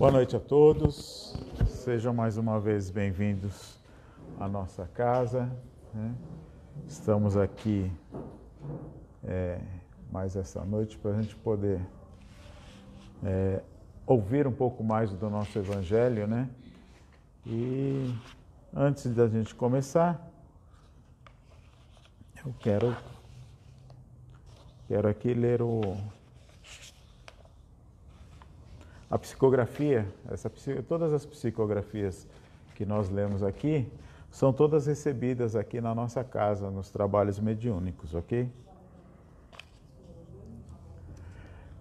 Boa noite a todos, sejam mais uma vez bem-vindos à nossa casa, né? Estamos aqui mais essa noite para a gente poder ouvir um pouco mais do nosso Evangelho, né? E antes da gente começar, eu quero aqui ler a psicografia. Todas as psicografias que nós lemos aqui são todas recebidas aqui na nossa casa, nos trabalhos mediúnicos, ok?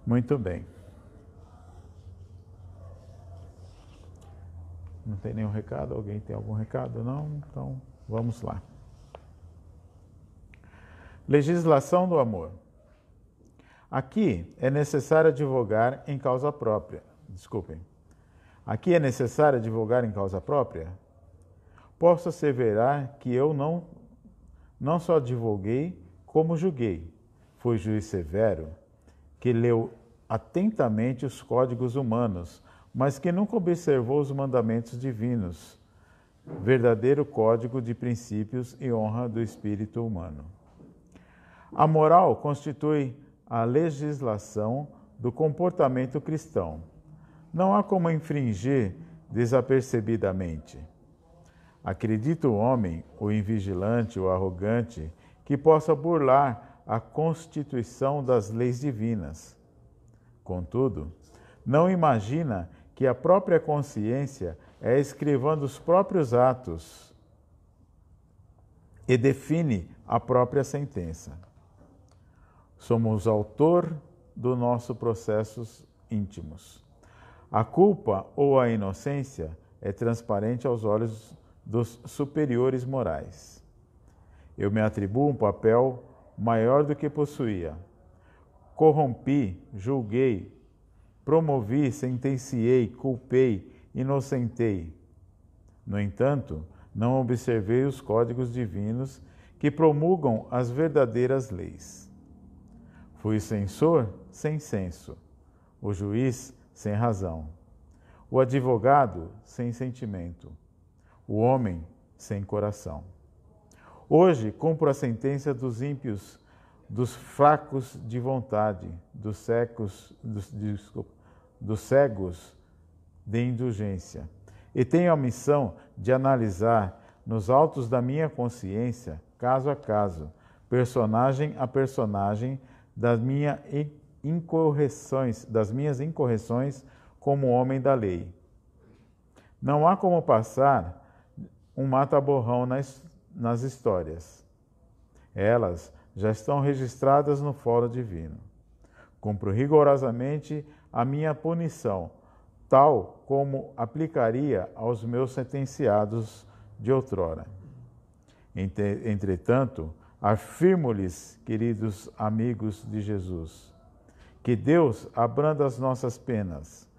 Muito bem. Não tem nenhum recado? Alguém tem algum recado? Não? Então, vamos lá. Legislação do amor. Aqui é necessário advogar em causa própria. Aqui é necessário advogar em causa própria? Posso asseverar que eu não só advoguei, como julguei. Fui juiz severo, que leu atentamente os códigos humanos, mas que nunca observou os mandamentos divinos, verdadeiro código de princípios e honra do espírito humano. A moral constitui a legislação do comportamento cristão. Não há como infringir desapercebidamente. Acredita o homem, o invigilante, o arrogante, que possa burlar a constituição das leis divinas. Contudo, não imagina que a própria consciência é escrivã dos próprios atos e define a própria sentença. Somos autor dos nossos processos íntimos. A culpa ou a inocência é transparente aos olhos dos superiores morais. Eu me atribuo um papel maior do que possuía. Corrompi, julguei, promovi, sentenciei, culpei, inocentei. No entanto, não observei os códigos divinos que promulgam as verdadeiras leis. Fui censor sem senso, o juiz sem razão, o advogado sem sentimento, o homem sem coração. Hoje cumpro a sentença dos ímpios, dos fracos de vontade, dos cegos de indulgência, e tenho a missão de analisar nos autos da minha consciência, caso a caso, personagem a personagem, das minhas incorreções como homem da lei. Não há como passar um mata-borrão nas histórias. Elas já estão registradas no fórum divino. Cumpro rigorosamente a minha punição, tal como aplicaria aos meus sentenciados de outrora. Entretanto, afirmo-lhes, queridos amigos de Jesus, que Deus abranda as nossas penas.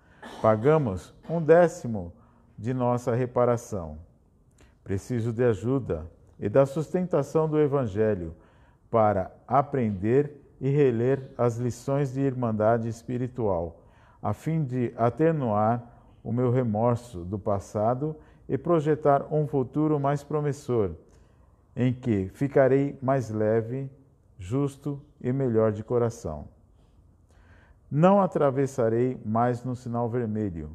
Pagamos 1/10 de nossa reparação. Preciso de ajuda e da sustentação do Evangelho para aprender e reler as lições de irmandade espiritual, a fim de atenuar o meu remorso do passado e projetar um futuro mais promissor, em que ficarei mais leve, justo e melhor de coração. Não atravessarei mais no sinal vermelho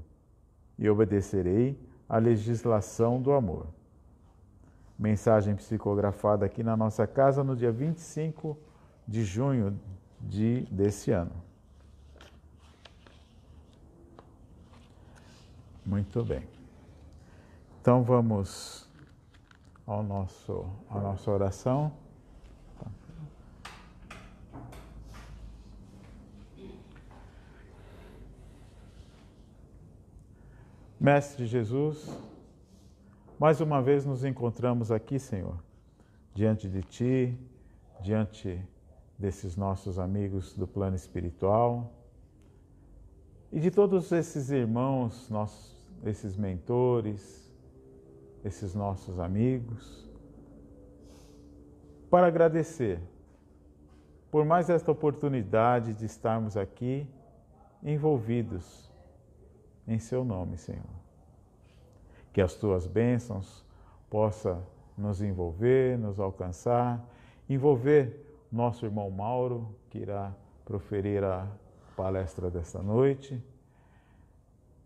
e obedecerei à legislação do amor. Mensagem psicografada aqui na nossa casa no dia 25 de junho desse ano. Muito bem. Então vamos à nossa oração. Mestre Jesus, mais uma vez nos encontramos aqui, Senhor, diante de Ti, diante desses nossos amigos do plano espiritual e de todos esses irmãos, esses mentores, esses nossos amigos, para agradecer por mais esta oportunidade de estarmos aqui envolvidos em seu nome, Senhor. Que as tuas bênçãos possam nos envolver, nos alcançar, envolver nosso irmão Mauro, que irá proferir a palestra desta noite,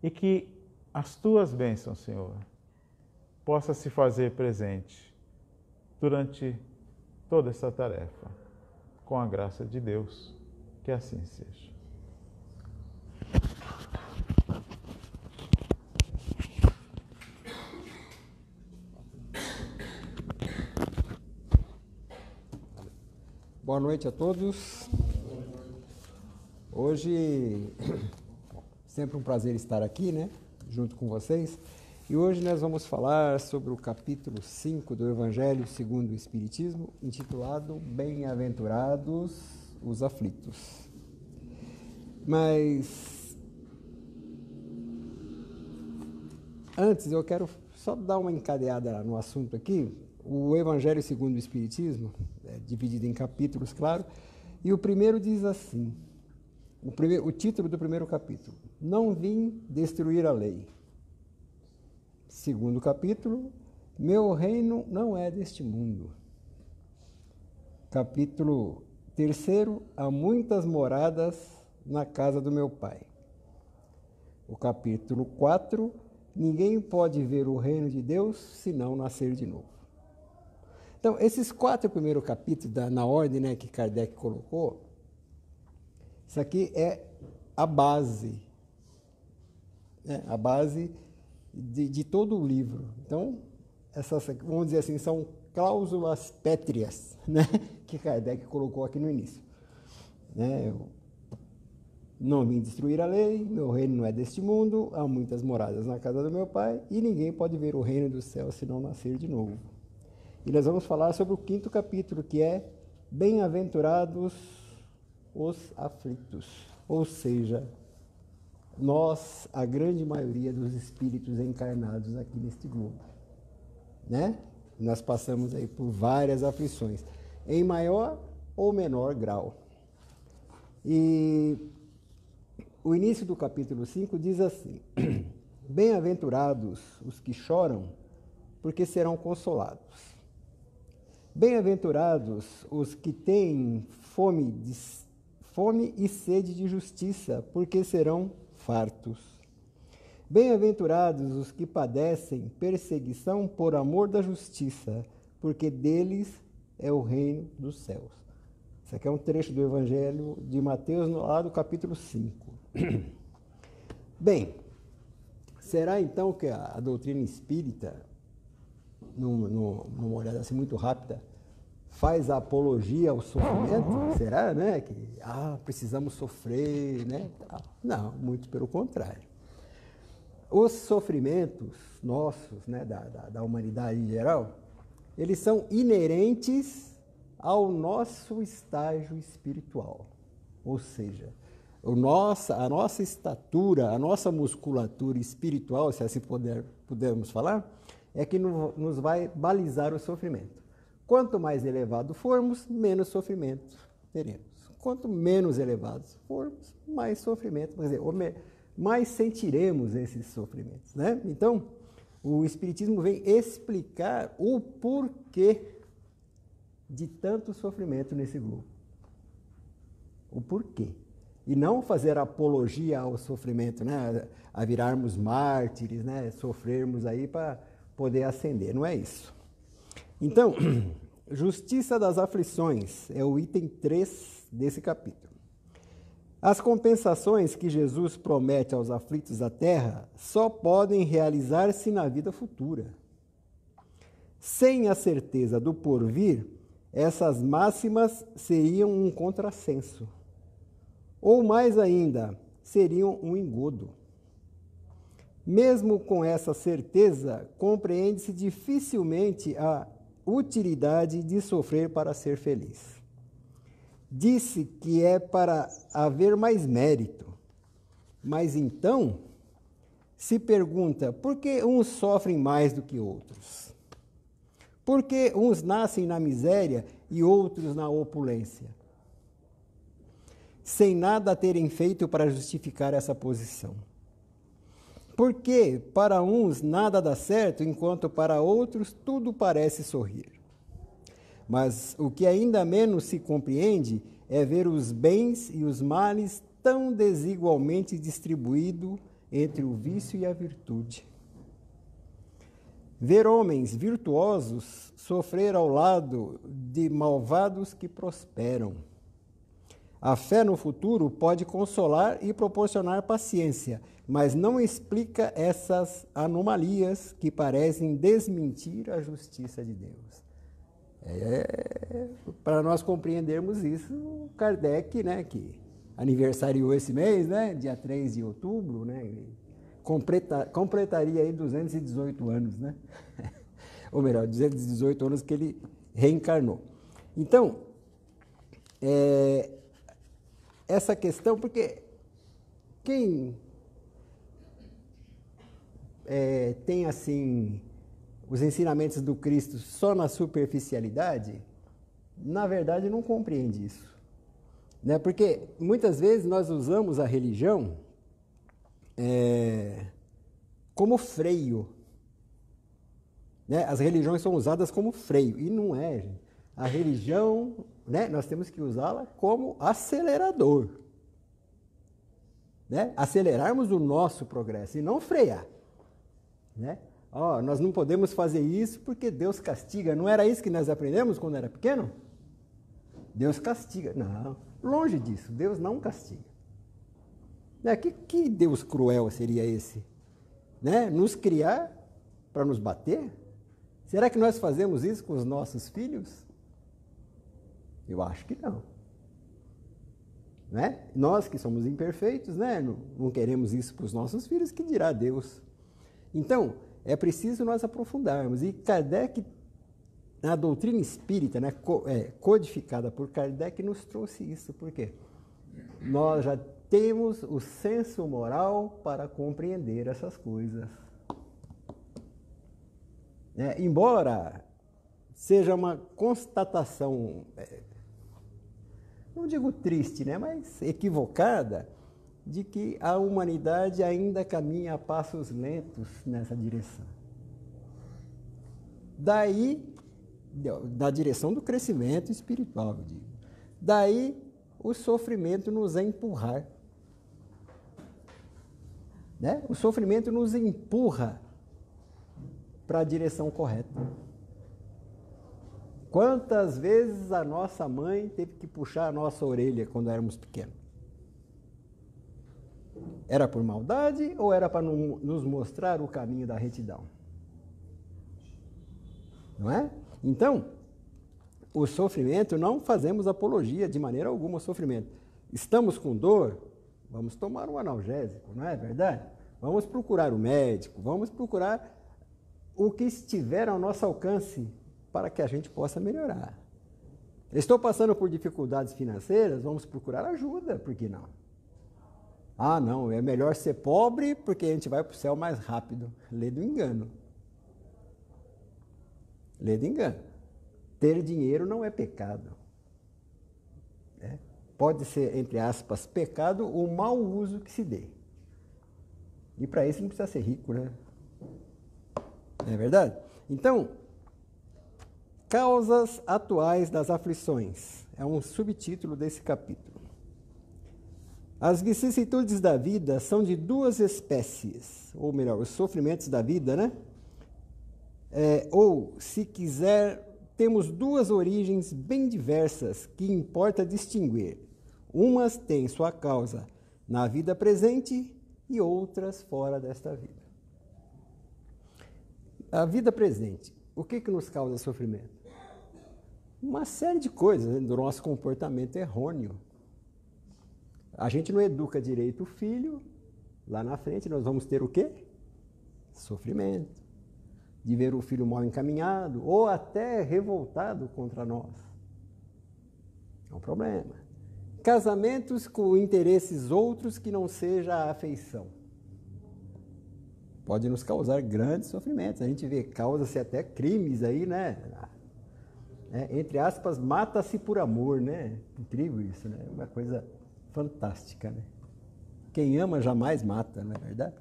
e que as tuas bênçãos, Senhor, possam se fazer presente durante toda essa tarefa, com a graça de Deus, que assim seja. Boa noite a todos. Hoje, sempre um prazer estar aqui, né, junto com vocês. E hoje nós vamos falar sobre o capítulo 5 do Evangelho segundo o Espiritismo, intitulado Bem-aventurados os aflitos. Mas, antes eu quero só dar uma encadeada no assunto aqui. O Evangelho segundo o Espiritismo é dividido em capítulos, claro, e o primeiro diz assim, o título do primeiro capítulo: Não vim destruir a lei. Segundo capítulo: Meu reino não é deste mundo. Capítulo 3: Há muitas moradas na casa do meu Pai. O capítulo 4: Ninguém pode ver o reino de Deus se não nascer de novo. Então, esses 4 primeiros capítulos, na ordem, né, que Kardec colocou, isso aqui é a base, né, a base de todo o livro. Então, essas, vamos dizer assim, são cláusulas pétreas, né, que Kardec colocou aqui no início. Né, não vim destruir a lei, meu reino não é deste mundo, há muitas moradas na casa do meu Pai, e ninguém pode ver o reino do céu se não nascer de novo. E nós vamos falar sobre o 5º capítulo, que é Bem-aventurados os aflitos. Ou seja, nós, a grande maioria dos espíritos encarnados aqui neste globo, né? Nós passamos aí por várias aflições, em maior ou menor grau. E o início do capítulo 5 diz assim: Bem-aventurados os que choram, porque serão consolados. Bem-aventurados os que têm fome e sede de justiça, porque serão fartos. Bem-aventurados os que padecem perseguição por amor da justiça, porque deles é o reino dos céus. Isso aqui é um trecho do Evangelho de Mateus, lá do capítulo 5. Bem, será então que a doutrina espírita, numa olhada assim muito rápida, faz a apologia ao sofrimento? Será, né? Que precisamos sofrer, né? Não, muito pelo contrário. Os sofrimentos nossos, né, da humanidade em geral, eles são inerentes ao nosso estágio espiritual. Ou seja, a nossa estatura, a nossa musculatura espiritual, se assim pudermos falar, é que nos vai balizar o sofrimento. Quanto mais elevado formos, menos sofrimento teremos. Quanto menos elevados formos, mais sofrimento, quer dizer, mais sentiremos esses sofrimentos, né? Então, o Espiritismo vem explicar o porquê de tanto sofrimento nesse globo. O porquê. E não fazer apologia ao sofrimento, né? A virarmos mártires, né? Sofrermos aí para poder ascender, não é isso. Então, justiça das aflições é o item 3 desse capítulo. As compensações que Jesus promete aos aflitos da terra só podem realizar-se na vida futura. Sem a certeza do porvir, essas máximas seriam um contrassenso. Ou mais ainda, seriam um engodo. Mesmo com essa certeza, compreende-se dificilmente a utilidade de sofrer para ser feliz. Disse que é para haver mais mérito, mas então se pergunta por que uns sofrem mais do que outros? Por que uns nascem na miséria e outros na opulência? Sem nada terem feito para justificar essa posição. Porque para uns nada dá certo, enquanto para outros tudo parece sorrir. Mas o que ainda menos se compreende é ver os bens e os males tão desigualmente distribuídos entre o vício e a virtude. Ver homens virtuosos sofrer ao lado de malvados que prosperam. A fé no futuro pode consolar e proporcionar paciência, mas não explica essas anomalias que parecem desmentir a justiça de Deus. Para nós compreendermos isso, o Kardec, né, que aniversariou esse mês, né, dia 3 de outubro, né, completaria aí 218 anos, né? Ou melhor, 218 anos que ele reencarnou. Então, essa questão, porque quem tem assim os ensinamentos do Cristo só na superficialidade, na verdade não compreende isso, né? Porque muitas vezes nós usamos a religião como freio, né? As religiões são usadas como freio, e não é, gente. A religião, né, nós temos que usá-la como acelerador, né? Acelerarmos o nosso progresso e não frear, né? Nós não podemos fazer isso porque Deus castiga. Não era isso que nós aprendemos quando era pequeno? Deus castiga. Não, longe disso, Deus não castiga. Que Deus cruel seria esse? Né? Nos criar para nos bater? Será que nós fazemos isso com os nossos filhos? Eu acho que não. Né? Nós que somos imperfeitos, né? Não queremos isso para os nossos filhos, que dirá Deus? Então, é preciso nós aprofundarmos. E Kardec, na doutrina espírita, né, codificada por Kardec, nos trouxe isso. Por quê? Nós já temos o senso moral para compreender essas coisas. Embora seja uma constatação, não digo triste, né, mas equivocada, de que a humanidade ainda caminha a passos lentos nessa direção. Daí, da direção do crescimento espiritual, eu digo. Daí, o sofrimento nos empurrar. Né? O sofrimento nos empurra para a direção correta. Quantas vezes a nossa mãe teve que puxar a nossa orelha quando éramos pequenos? Era por maldade ou era para nos mostrar o caminho da retidão? Não é? Então, o sofrimento, não fazemos apologia de maneira alguma ao sofrimento. Estamos com dor? Vamos tomar um analgésico, não é verdade? Vamos procurar o médico, vamos procurar o que estiver ao nosso alcance para que a gente possa melhorar. Estou passando por dificuldades financeiras? Vamos procurar ajuda, por que não? Não, é melhor ser pobre porque a gente vai para o céu mais rápido. Lê do engano. Lê do engano. Ter dinheiro não é pecado. Pode ser, entre aspas, pecado o mau uso que se dê. E para isso não precisa ser rico, né? Não é verdade? Então, causas atuais das aflições. É um subtítulo desse capítulo. As vicissitudes da vida são de duas espécies, ou melhor, os sofrimentos da vida, né? Ou, se quiser, temos duas origens bem diversas que importa distinguir. Umas têm sua causa na vida presente e outras fora desta vida. A vida presente, o que nos causa sofrimento? Uma série de coisas, né, do nosso comportamento errôneo. A gente não educa direito o filho, lá na frente nós vamos ter o quê? Sofrimento. De ver o filho mal encaminhado ou até revoltado contra nós. É um problema. Casamentos com interesses outros que não seja a afeição. Pode nos causar grandes sofrimentos. A gente vê causas até crimes aí, né? Entre aspas, mata-se por amor, né? Incrível isso, né? Uma coisa fantástica, né? Quem ama jamais mata, não é verdade?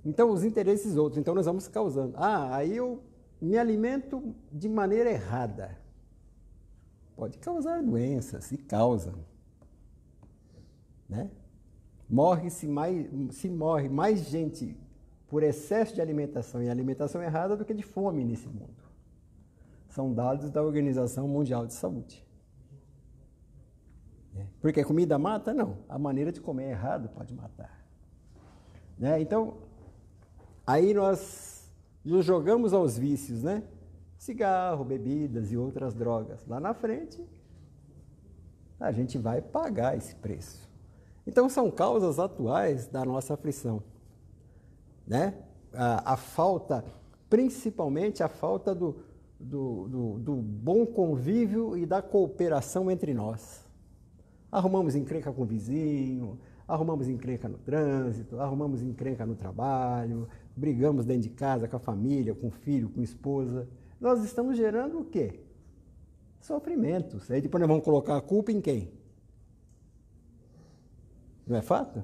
Então, os interesses outros. Então, nós vamos causando. Aí eu me alimento de maneira errada. Pode causar doenças, e causa. Né? Se morre mais gente por excesso de alimentação e alimentação errada do que de fome nesse mundo. São dados da Organização Mundial de Saúde. Porque a comida mata? Não. A maneira de comer errado pode matar. Né? Então, aí nós nos jogamos aos vícios, né? Cigarro, bebidas e outras drogas. Lá na frente, a gente vai pagar esse preço. Então, são causas atuais da nossa aflição. Né? A falta, principalmente a falta do bom convívio e da cooperação entre nós. Arrumamos encrenca com o vizinho, arrumamos encrenca no trânsito, arrumamos encrenca no trabalho, brigamos dentro de casa com a família, com o filho, com a esposa. Nós estamos gerando o quê? Sofrimentos. Aí depois nós vamos colocar a culpa em quem? Não é fato?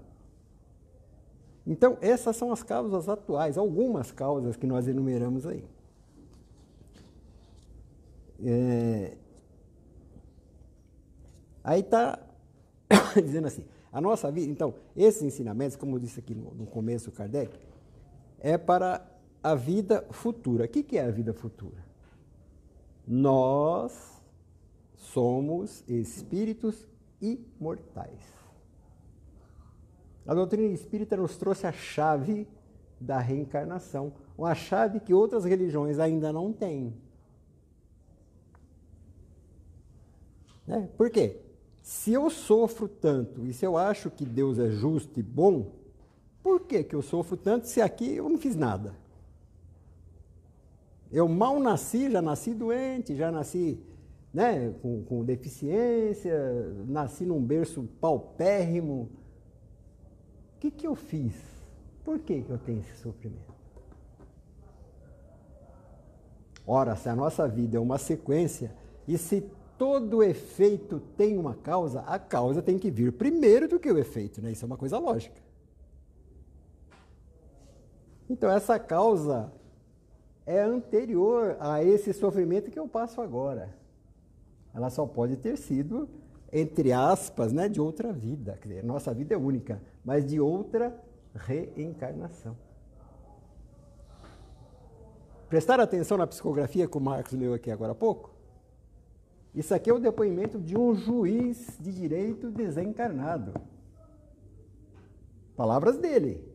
Então, essas são as causas atuais, algumas causas que nós enumeramos aí. Aí está dizendo assim, a nossa vida, então, esses ensinamentos, como eu disse aqui no começo, Kardec, é para a vida futura. O que é a vida futura? Nós somos espíritos imortais. A doutrina espírita nos trouxe a chave da reencarnação, uma chave que outras religiões ainda não têm. Né? Por quê? Se eu sofro tanto e se eu acho que Deus é justo e bom, por que eu sofro tanto se aqui eu não fiz nada? Eu mal nasci, já nasci doente, já nasci, né, com deficiência, nasci num berço paupérrimo. O que eu fiz? Por que eu tenho esse sofrimento? Ora, se a nossa vida é uma sequência, e se todo efeito tem uma causa, a causa tem que vir primeiro do que o efeito, né? Isso é uma coisa lógica. Então, essa causa é anterior a esse sofrimento que eu passo agora. Ela só pode ter sido, entre aspas, né, de outra vida. Quer dizer, nossa vida é única, mas de outra reencarnação. Prestar atenção na psicografia que o Marcos leu aqui agora há pouco? Isso aqui é o depoimento de um juiz de direito desencarnado. Palavras dele.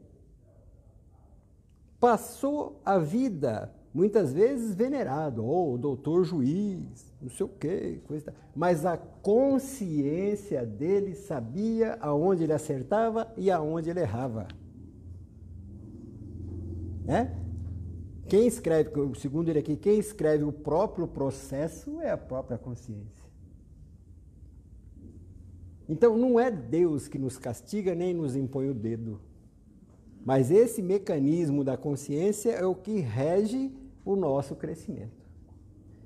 Passou a vida, muitas vezes venerado, ou doutor juiz, não sei o quê, coisa. Mas a consciência dele sabia aonde ele acertava e aonde ele errava. Né? Quem escreve, segundo ele aqui, quem escreve o próprio processo é a própria consciência. Então, não é Deus que nos castiga nem nos impõe o dedo. Mas esse mecanismo da consciência é o que rege o nosso crescimento.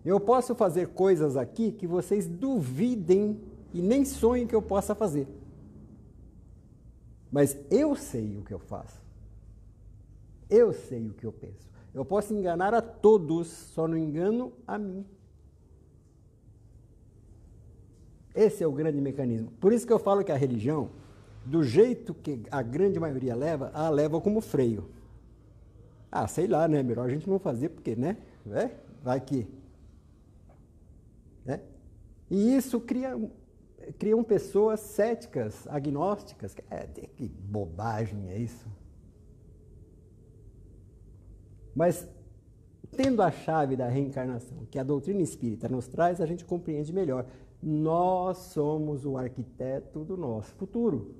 Eu posso fazer coisas aqui que vocês duvidem e nem sonhem que eu possa fazer. Mas eu sei o que eu faço. Eu sei o que eu penso. Eu posso enganar a todos, só não engano a mim. Esse é o grande mecanismo. Por isso que eu falo que a religião, do jeito que a grande maioria leva, ela leva como freio. Sei lá, né? Melhor a gente não fazer, porque, né? Vai que... Né? E isso criam pessoas céticas, agnósticas. Que bobagem é isso? Mas, tendo a chave da reencarnação, que a doutrina espírita nos traz, a gente compreende melhor. Nós somos o arquiteto do nosso futuro.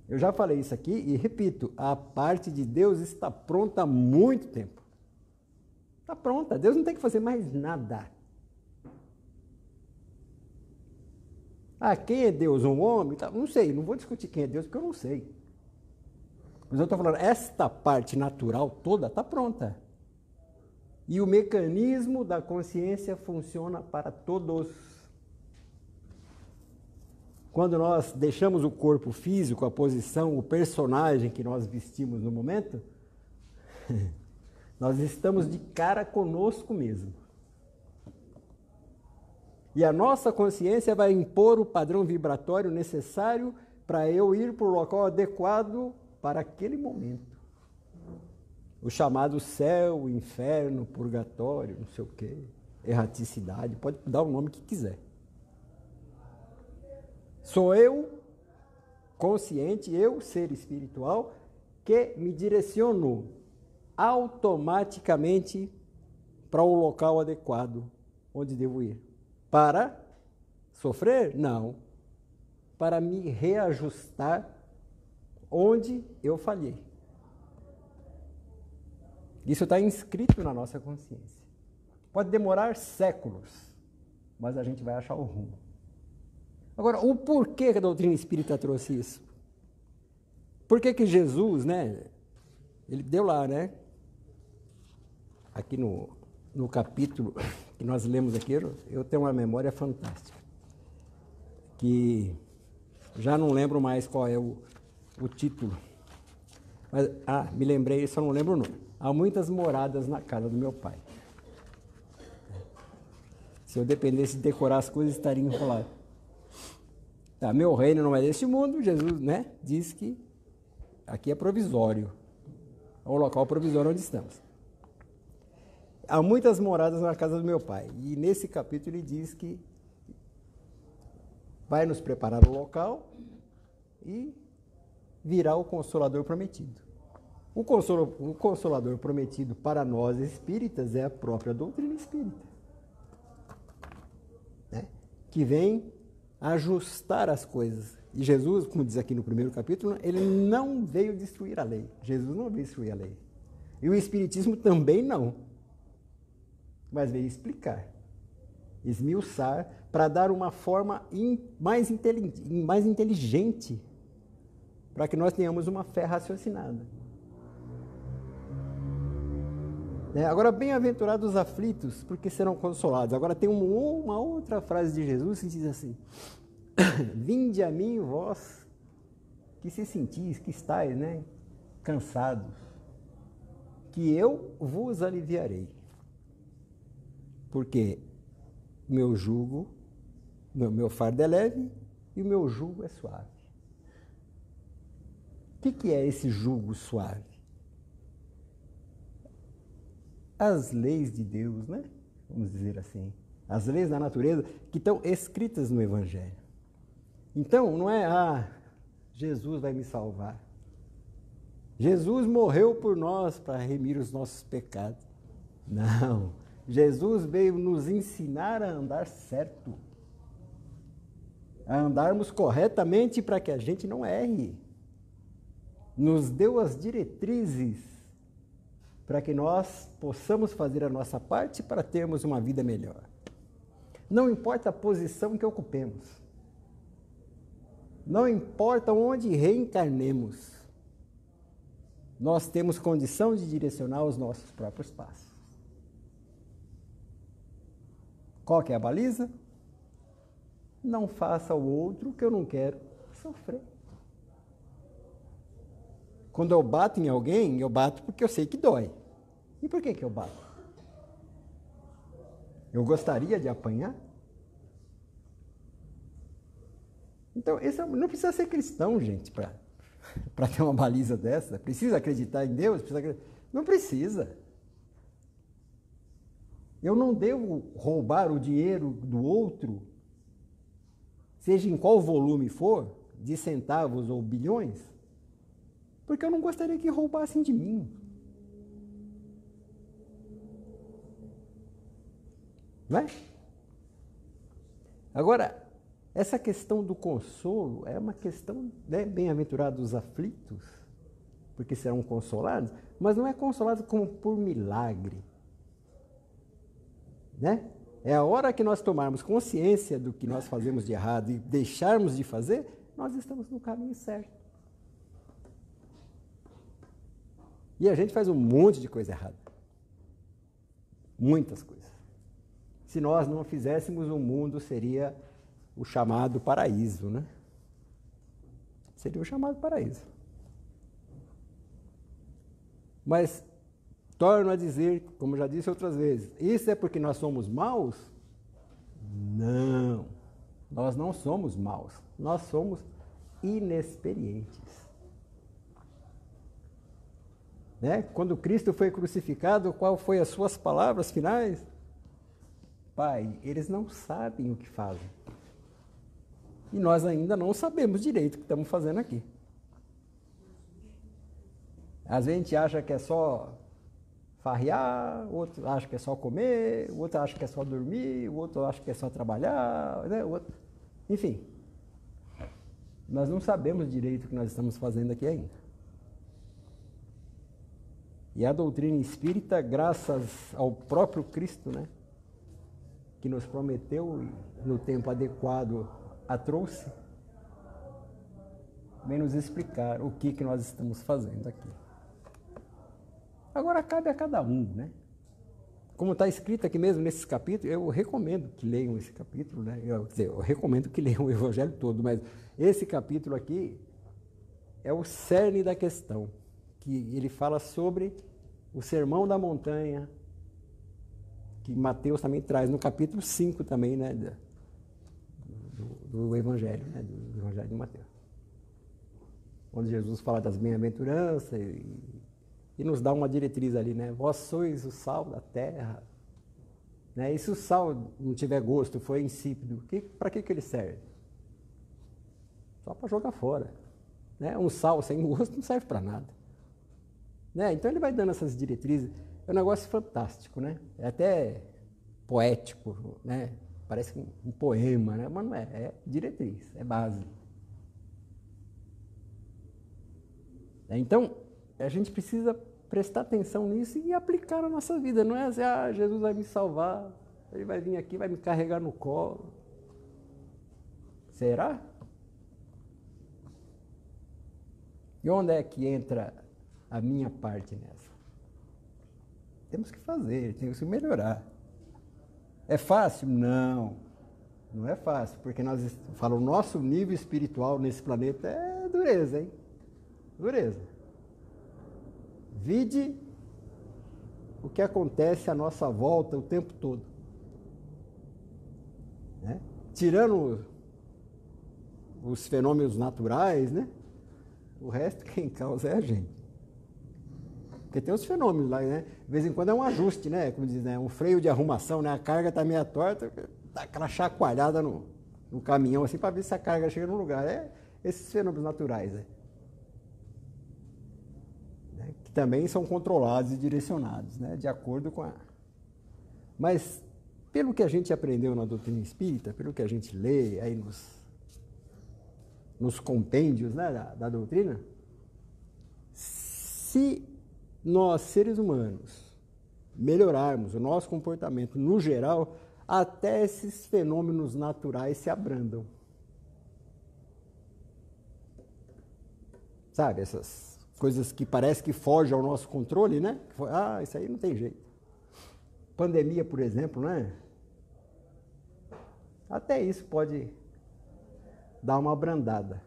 Eu já falei isso aqui e repito, a parte de Deus está pronta há muito tempo. Está pronta, Deus não tem que fazer mais nada. Quem é Deus? Um homem? Não sei, não vou discutir quem é Deus porque eu não sei. Mas eu estou falando, esta parte natural toda está pronta. E o mecanismo da consciência funciona para todos. quando nós deixamos o corpo físico, a posição, o personagem que nós vestimos no momento, nós estamos de cara conosco mesmo. E a nossa consciência vai impor o padrão vibratório necessário para eu ir para o local adequado para aquele momento. O chamado céu, inferno, purgatório, não sei o quê, erraticidade, pode dar o nome que quiser. Sou eu, consciente, eu, ser espiritual, que me direciono automaticamente para o local adequado onde devo ir. Para sofrer? Não. Para me reajustar onde eu falhei. Isso está inscrito na nossa consciência. Pode demorar séculos, mas a gente vai achar o rumo. Agora, o porquê que a doutrina espírita trouxe isso? Por que Jesus, né? Ele deu lá, né? Aqui no capítulo que nós lemos aqui, eu tenho uma memória fantástica. Que já não lembro mais qual é o título. Mas, me lembrei, só não lembro o nome. Há muitas moradas na casa do meu pai. Se eu dependesse de decorar as coisas, estaria enrolado. Tá, meu reino não é deste mundo, Jesus, né, diz que aqui é provisório. É um local provisório onde estamos. Há muitas moradas na casa do meu pai. E nesse capítulo ele diz que vai nos preparar o local e virá o Consolador prometido. O Consolador prometido para nós espíritas é a própria doutrina espírita, né? Que vem ajustar as coisas. E Jesus, como diz aqui no primeiro capítulo, ele não veio destruir a lei. Jesus não veio destruir a lei. E o Espiritismo também não. Mas veio explicar, esmiuçar, para dar uma forma mais inteligente, para que nós tenhamos uma fé raciocinada. Agora, bem-aventurados os aflitos, porque serão consolados. Agora tem uma outra frase de Jesus que diz assim: vinde a mim, vós que se sentis, que estáis, né, cansados, que eu vos aliviarei. Porque meu jugo, meu fardo é leve e o meu jugo é suave. O que é esse jugo suave? As leis de Deus, né? Vamos dizer assim. As leis da natureza que estão escritas no Evangelho. Então, não é, Jesus vai me salvar. Jesus morreu por nós para remir os nossos pecados. Não. Jesus veio nos ensinar a andar certo. A andarmos corretamente para que a gente não erre. Nos deu as diretrizes para que nós possamos fazer a nossa parte para termos uma vida melhor. Não importa a posição que ocupemos. Não importa onde reencarnemos. Nós temos condição de direcionar os nossos próprios passos. Qual que é a baliza? Não faça ao outro o que eu não quero sofrer. Quando eu bato em alguém, eu bato porque eu sei que dói. E por que eu bato? Eu gostaria de apanhar? Então, não precisa ser cristão, gente, para ter uma baliza dessa. Precisa acreditar em Deus? Não precisa. Eu não devo roubar o dinheiro do outro, seja em qual volume for, de centavos ou bilhões, porque eu não gostaria que roubassem de mim. Não é? Agora, essa questão do consolo é uma questão, né, bem-aventurados os aflitos, porque serão consolados, mas não é consolados como por milagre. Né? É a hora que nós tomarmos consciência do que nós fazemos de errado e deixarmos de fazer, nós estamos no caminho certo. E a gente faz um monte de coisa errada. Muitas coisas. Se nós não fizéssemos, o mundo seria o chamado paraíso, né? Seria o chamado paraíso. Mas, torno a dizer, como já disse outras vezes, isso é porque nós somos maus? Não, nós não somos maus, nós somos inexperientes. Né? Quando Cristo foi crucificado, qual foi as suas palavras finais? Pai, eles não sabem o que fazem. E nós ainda não sabemos direito o que estamos fazendo aqui. Às vezes a gente acha que é só farrear, o outro acha que é só comer, o outro acha que é só dormir, o outro acha que é só trabalhar, né? Enfim, nós não sabemos direito o que nós estamos fazendo aqui ainda. E a doutrina espírita, graças ao próprio Cristo, né, que nos prometeu e no tempo adequado a trouxe, vem nos explicar o que nós estamos fazendo aqui. Agora cabe a cada um, né? Como está escrito aqui mesmo nesses capítulos, eu recomendo que leiam esse capítulo, né? Eu recomendo que leiam o Evangelho todo, mas esse capítulo aqui é o cerne da questão, que ele fala sobre o Sermão da Montanha, que Mateus também traz no capítulo 5 também, né? Do Evangelho, né? Do Evangelho de Mateus. Onde Jesus fala das bem-aventuranças e nos dá uma diretriz ali, né? Vós sois o sal da terra. Né? E se o sal não tiver gosto, for insípido, para que ele serve? Só para jogar fora. Né? Um sal sem gosto não serve para nada. Né? Então ele vai dando essas diretrizes. É um negócio fantástico, né? É até poético, né? Parece um poema, né? Mas não é. É diretriz, é base. Então, a gente precisa prestar atenção nisso e aplicar na nossa vida. Não é assim, Jesus vai me salvar, ele vai vir aqui, vai me carregar no colo. Será? E onde é que entra a minha parte nessa? Temos que fazer, temos que melhorar. É fácil? Não. Não é fácil, porque o nosso nível espiritual nesse planeta é dureza, hein? Dureza. Vide o que acontece à nossa volta o tempo todo. Né? Tirando os fenômenos naturais, né? O resto quem causa é a gente. Porque tem os fenômenos lá, né? De vez em quando é um ajuste, né? Como diz, né? Um freio de arrumação, né? A carga está meio torta, dá aquela chacoalhada no caminhão assim para ver se a carga chega no lugar. É esses fenômenos naturais, né? Que também são controlados e direcionados, né? De acordo com a... Mas, pelo que a gente aprendeu na doutrina espírita, pelo que a gente lê aí nos compêndios, né, da doutrina, se nós, seres humanos, melhorarmos o nosso comportamento no geral, até esses fenômenos naturais se abrandam. Sabe, essas coisas que parece que fogem ao nosso controle, né? Isso aí não tem jeito. Pandemia, por exemplo, né? Até isso pode dar uma abrandada.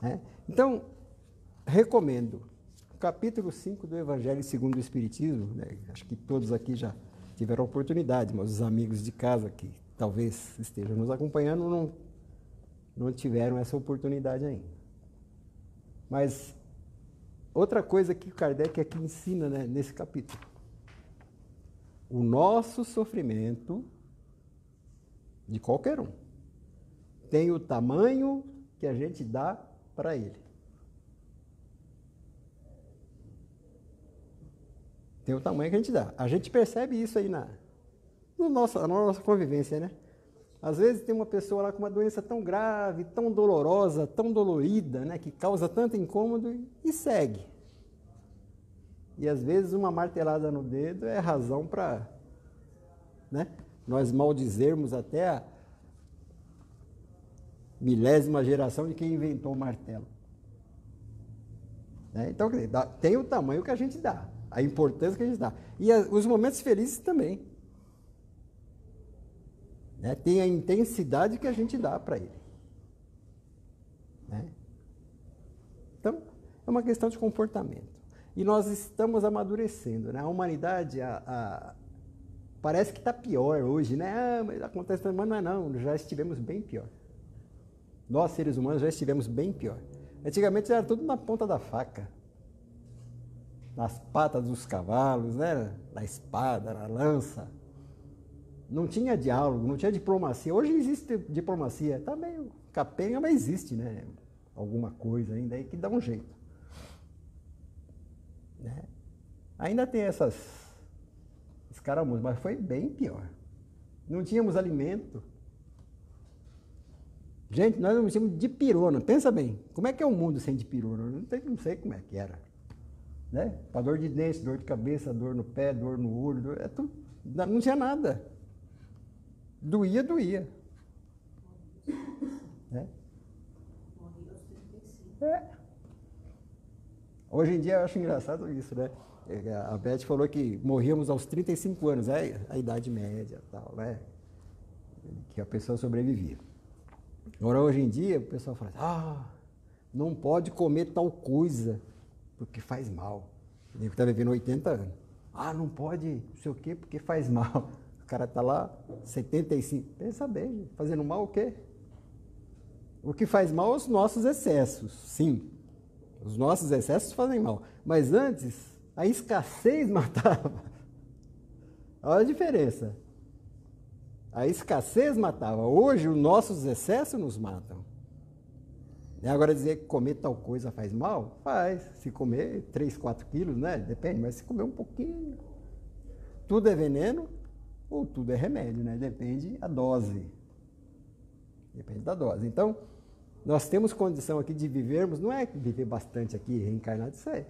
Né? Então, recomendo o capítulo 5 do Evangelho segundo o Espiritismo, né? Acho que todos aqui já tiveram oportunidade, mas os amigos de casa que talvez estejam nos acompanhando não tiveram essa oportunidade ainda. Mas outra coisa que o Kardec aqui ensina, né, nesse capítulo, o nosso sofrimento, de qualquer um, tem o tamanho que a gente dá para ele. Tem o tamanho que a gente dá. A gente percebe isso aí na nossa convivência, né? Às vezes tem uma pessoa lá com uma doença tão grave, tão dolorosa, tão dolorida, né? Que causa tanto incômodo e segue. E às vezes uma martelada no dedo é razão para, né, nós maldizermos até a milésima geração de quem inventou o martelo. Né? Então, tem o tamanho que a gente dá, a importância que a gente dá. E os momentos felizes também. Né? Tem a intensidade que a gente dá para ele. É uma questão de comportamento. E nós estamos amadurecendo, né? A humanidade parece que está pior hoje, né? Ah, mas acontece, mas não é não, já estivemos bem pior. Nós, seres humanos, já estivemos bem pior. Antigamente era tudo na ponta da faca, nas patas dos cavalos, né? Na espada, na lança. Não tinha diálogo, não tinha diplomacia. Hoje existe diplomacia, está meio capenga, mas existe, né? Alguma coisa ainda aí que dá um jeito. Né? Ainda tem essas escaramuças, mas foi bem pior. Não tínhamos alimento. Gente, nós não tínhamos dipirona. Pensa bem, como é que é o mundo sem dipirona? Não sei como é que era. Né? Para dor de dente, dor de cabeça, dor no pé, dor no olho, não tinha nada. Doía. Né? Hoje em dia eu acho engraçado isso, né? A Beth falou que morríamos aos 35 anos, a idade média, tal, né? Que a pessoa sobrevivia. Agora, hoje em dia, o pessoal fala, não pode comer tal coisa, porque faz mal. Ele está vivendo 80 anos. Não pode, não sei o quê, porque faz mal. O cara está lá, 75. Pensa bem, fazendo mal o quê? O que faz mal é os nossos excessos, sim. Os nossos excessos fazem mal. Mas antes, a escassez matava. Olha a diferença. A escassez matava. Hoje, os nossos excessos nos matam. Agora, dizer que comer tal coisa faz mal? Faz. Se comer 3, 4 quilos, né? Depende, mas se comer um pouquinho. Tudo é veneno ou tudo é remédio, né? Depende da dose. Depende da dose. Então, nós temos condição aqui de vivermos, não é viver bastante aqui, reencarnado, isso aí.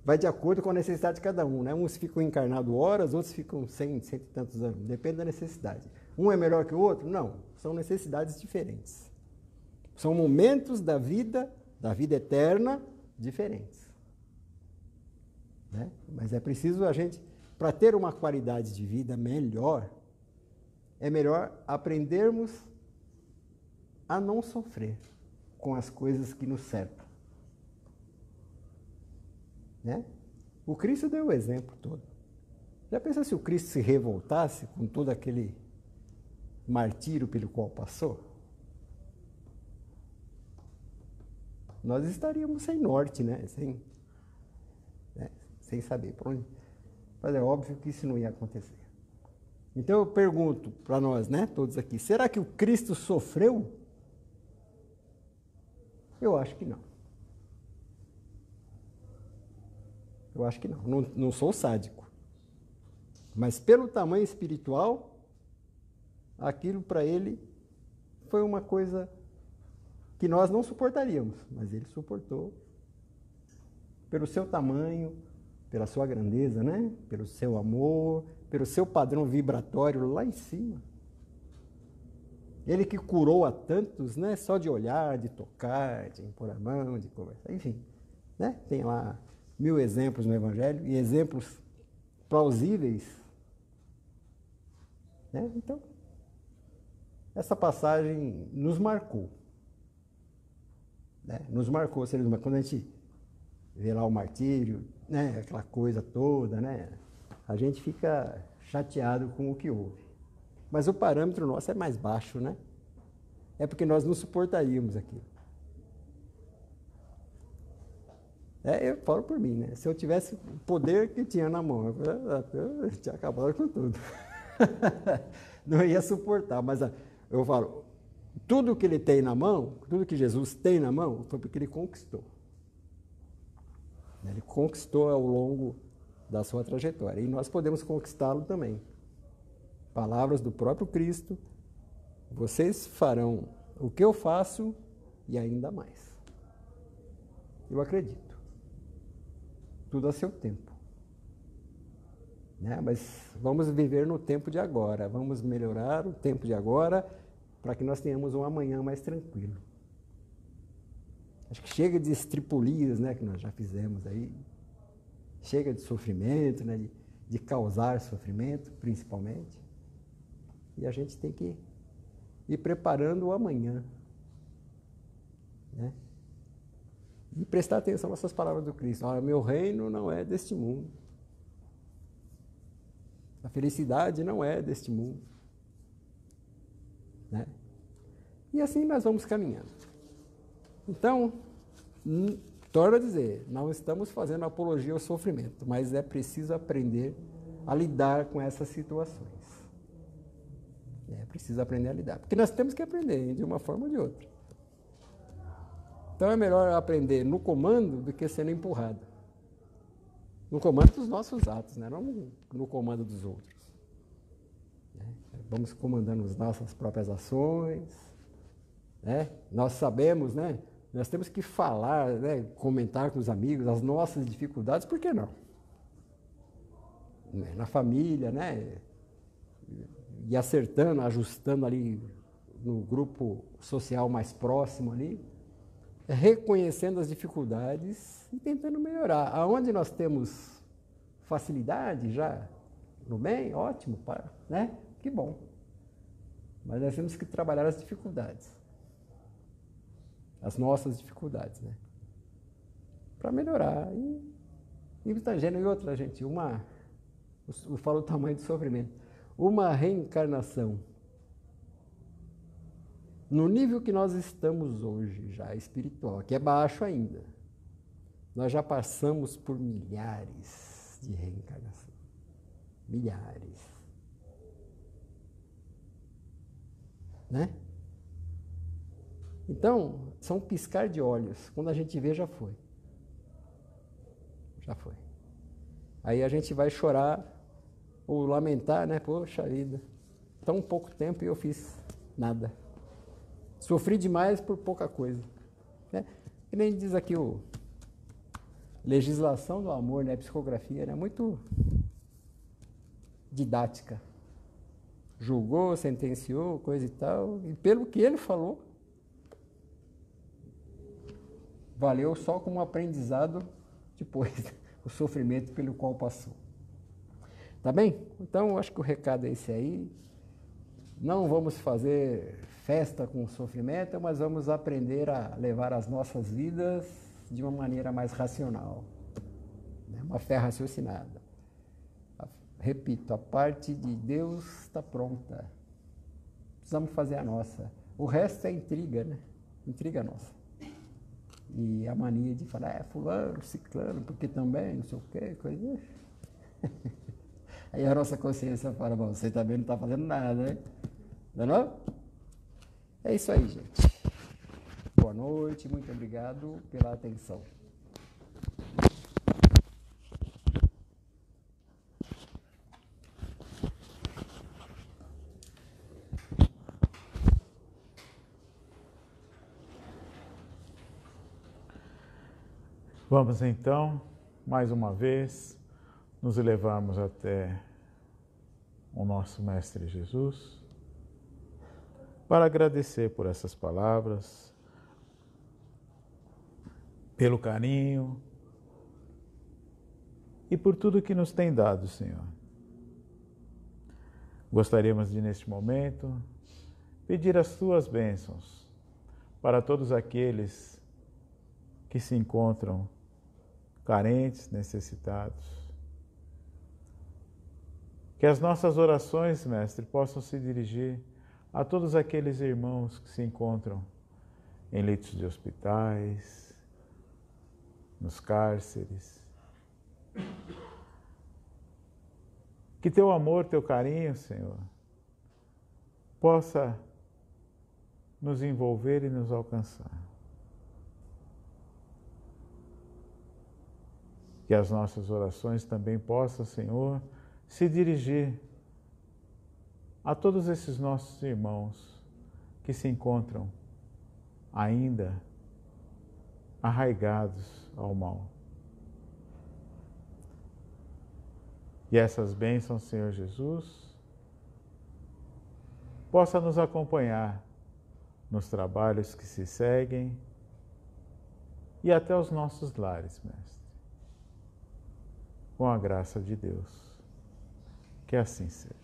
Vai de acordo com a necessidade de cada um, né? Uns ficam encarnados horas, outros ficam 100 e tantos anos. Depende da necessidade. Um é melhor que o outro? Não. São necessidades diferentes. São momentos da vida eterna, diferentes. Né? Mas é preciso a gente, para ter uma qualidade de vida melhor, é melhor aprendermos a não sofrer com as coisas que nos cercam. Né? O Cristo deu o exemplo todo. Já pensou se o Cristo se revoltasse com todo aquele martírio pelo qual passou? Nós estaríamos sem norte, né? Sem saber por onde. Mas é óbvio que isso não ia acontecer. Então eu pergunto para nós, né, todos aqui, será que o Cristo sofreu? Eu acho que não. Eu acho que não. Não sou sádico. Mas pelo tamanho espiritual, aquilo para ele foi uma coisa que nós não suportaríamos, mas ele suportou pelo seu tamanho, pela sua grandeza, né? Pelo seu amor, pelo seu padrão vibratório lá em cima. Ele que curou a tantos, né? Só de olhar, de tocar, de impor a mão, de conversar, enfim. Né? Tem lá 1000 exemplos no Evangelho e exemplos plausíveis. Né? Então, essa passagem nos marcou. Né? Nos marcou, quando a gente vê lá o martírio, né? Aquela coisa toda, né? A gente fica chateado com o que houve. Mas o parâmetro nosso é mais baixo, né? É porque nós não suportaríamos aquilo. Eu falo por mim, né? Se eu tivesse o poder que tinha na mão, eu tinha acabado com tudo. Não ia suportar, mas eu falo, tudo que ele tem na mão, tudo que Jesus tem na mão, foi porque ele conquistou. Ele conquistou ao longo da sua trajetória. E nós podemos conquistá-lo também. Palavras do próprio Cristo, vocês farão o que eu faço e ainda mais. Eu acredito. Tudo a seu tempo. Né? Mas vamos viver no tempo de agora. Vamos melhorar o tempo de agora para que nós tenhamos um amanhã mais tranquilo. Acho que chega de estripulias, né, que nós já fizemos aí. Chega de sofrimento, né, de causar sofrimento, principalmente. E a gente tem que ir preparando o amanhã. Né? E prestar atenção nessas palavras do Cristo. Olha, meu reino não é deste mundo. A felicidade não é deste mundo. Né? E assim nós vamos caminhando. Então, torno a dizer, não estamos fazendo apologia ao sofrimento, mas é preciso aprender a lidar com essas situações. É preciso aprender a lidar. Porque nós temos que aprender de uma forma ou de outra. Então é melhor aprender no comando do que sendo empurrado. No comando dos nossos atos, né? Não no comando dos outros. Vamos comandando as nossas próprias ações. Né? Nós sabemos, né? Nós temos que falar, né? Comentar com os amigos as nossas dificuldades, por que não? Na família, né? E acertando, ajustando ali no grupo social mais próximo ali, reconhecendo as dificuldades e tentando melhorar. Aonde nós temos facilidade já, no bem, ótimo, né? Que bom. Mas nós temos que trabalhar as dificuldades. As nossas dificuldades, né? Para melhorar. E outra, gente, eu falo o tamanho do sofrimento. Uma reencarnação. No nível que nós estamos hoje, já espiritual, que é baixo ainda, nós já passamos por milhares de reencarnações. Milhares. Né? Então, são um piscar de olhos. Quando a gente vê, já foi. Já foi. Aí a gente vai chorar ou lamentar, né? Poxa vida, tão pouco tempo e eu fiz nada. Sofri demais por pouca coisa. Né? Que nem diz aqui o legislação do amor, né? Psicografia, né? Muito didática. Julgou, sentenciou, coisa e tal, e pelo que ele falou, valeu só como aprendizado depois, o sofrimento pelo qual passou. Tá bem? Então, eu acho que o recado é esse aí. Não vamos fazer festa com o sofrimento, mas vamos aprender a levar as nossas vidas de uma maneira mais racional. Né? Uma fé raciocinada. Repito, a parte de Deus está pronta. Precisamos fazer a nossa. O resto é intriga, né? Intriga nossa. E a mania de falar, fulano, ciclano, porque também, não sei o quê, coisa. Aí a nossa consciência fala, bom, você também não está fazendo nada, né? Não é não? É isso aí, gente. Boa noite, muito obrigado pela atenção. Vamos então, mais uma vez, nos elevamos até o nosso Mestre Jesus para agradecer por essas palavras, pelo carinho e por tudo que nos tem dado, Senhor. Gostaríamos de, neste momento, pedir as Tuas bênçãos para todos aqueles que se encontram carentes, necessitados. Que as nossas orações, Mestre, possam se dirigir a todos aqueles irmãos que se encontram em leitos de hospitais, nos cárceres. Que Teu amor, Teu carinho, Senhor, possa nos envolver e nos alcançar. Que as nossas orações também possam, Senhor, se dirigir a todos esses nossos irmãos que se encontram ainda arraigados ao mal. E essas bênçãos, Senhor Jesus, possa nos acompanhar nos trabalhos que se seguem e até os nossos lares, Mestre. Com a graça de Deus. Que assim seja.